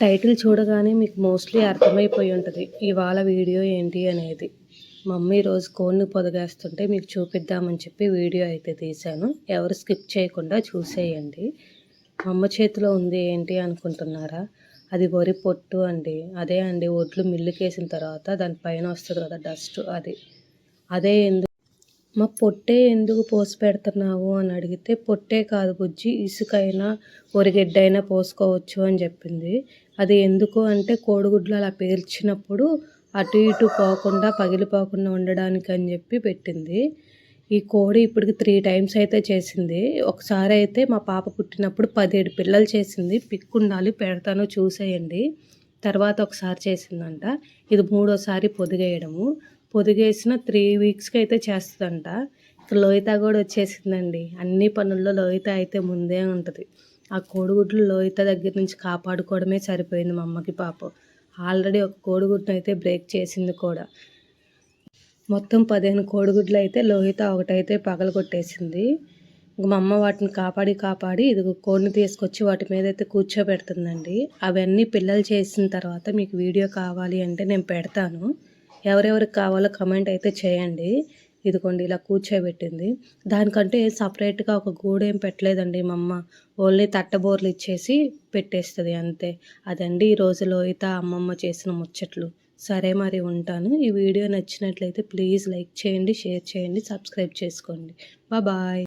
Title చూడగానే మీకు mostly అర్థమైపోయి ఉంటుంది ఇవాళ వీడియో ఏంటి అనేది. మమ్మీ రోజు కోడిని పొదిగేస్తుంటే మీకు చూపిద్దామని చెప్పి వీడియో అయితే తీశాను. ఎవరు స్కిప్ చేయకుండా చూసేయండి. అమ్మ చేతిలో ఉంది ఏంటి అనుకుంటున్నారా? అది వరి పొట్టు అండి. అదే అండి ఒడ్లు మిల్లుకేసిన తర్వాత దానిపైన వస్తుంది కదా డస్ట్, అదే మా పొట్టే ఎందుకు పోసి పెడుతున్నావు అని అడిగితే, పొట్టే కాదు బుజ్జి, ఇసుకైనా ఒరిగెడ్డైనా పోసుకోవచ్చు అని చెప్పింది. అది ఎందుకు అంటే కోడిగుడ్లు అలా పేల్చినప్పుడు అటు ఇటు పోకుండా పగిలిపోకుండా ఉండడానికి అని చెప్పి పెట్టింది. ఈ కోడి ఇప్పటికి 3 టైమ్స్ అయితే చేసింది. ఒకసారి అయితే మా పాప పుట్టినప్పుడు 17 పిల్లలు చేసింది. పిక్ ఉండాలి, పెడతాను చూసేయండి. తర్వాత ఒకసారి చేసిందంట. ఇది 3వసారి పొదిగేయడము. పొదిగేసిన 3 వీక్స్కి అయితే చేస్తుందంట. లోహిత కూడా వచ్చేసిందండి. అన్ని పనుల్లో లోహిత అయితే ముందే ఉంటుంది. ఆ కోడిగుడ్లు లోహిత దగ్గర నుంచి కాపాడుకోవడమే సరిపోయింది మా అమ్మకి పాపం. ఆల్రెడీ ఒక కోడిగుడ్డు అయితే బ్రేక్ చేసింది కూడా. మొత్తం 15 కోడిగుడ్లు అయితే లోహిత ఒకటైతే పగలగొట్టేసింది. మా అమ్మ వాటిని కాపాడి ఇది కోడిని తీసుకొచ్చి వాటి మీద అయితే కూర్చోబెడుతుందండి. అవన్నీ పిల్లలు చేసిన తర్వాత మీకు వీడియో కావాలి అంటే నేను పెడతాను. ఎవరెవరికి కావాలో కమెంట్ అయితే చేయండి. ఇదిగోండి ఇలా కూర్చోబెట్టింది. దానికంటే సపరేట్గా ఒక గూడేం పెట్టలేదండి మా అమ్మ. ఓన్లీ తట్టబోర్లు ఇచ్చేసి పెట్టేస్తుంది అంతే. అదండి ఈరోజు లోహిత అమ్మమ్మ చేసిన ముచ్చట్లు. సరే మరి ఉంటాను. ఈ వీడియో నచ్చినట్లయితే ప్లీజ్ లైక్ చేయండి, షేర్ చేయండి, సబ్స్క్రైబ్ చేసుకోండి. బాయ్.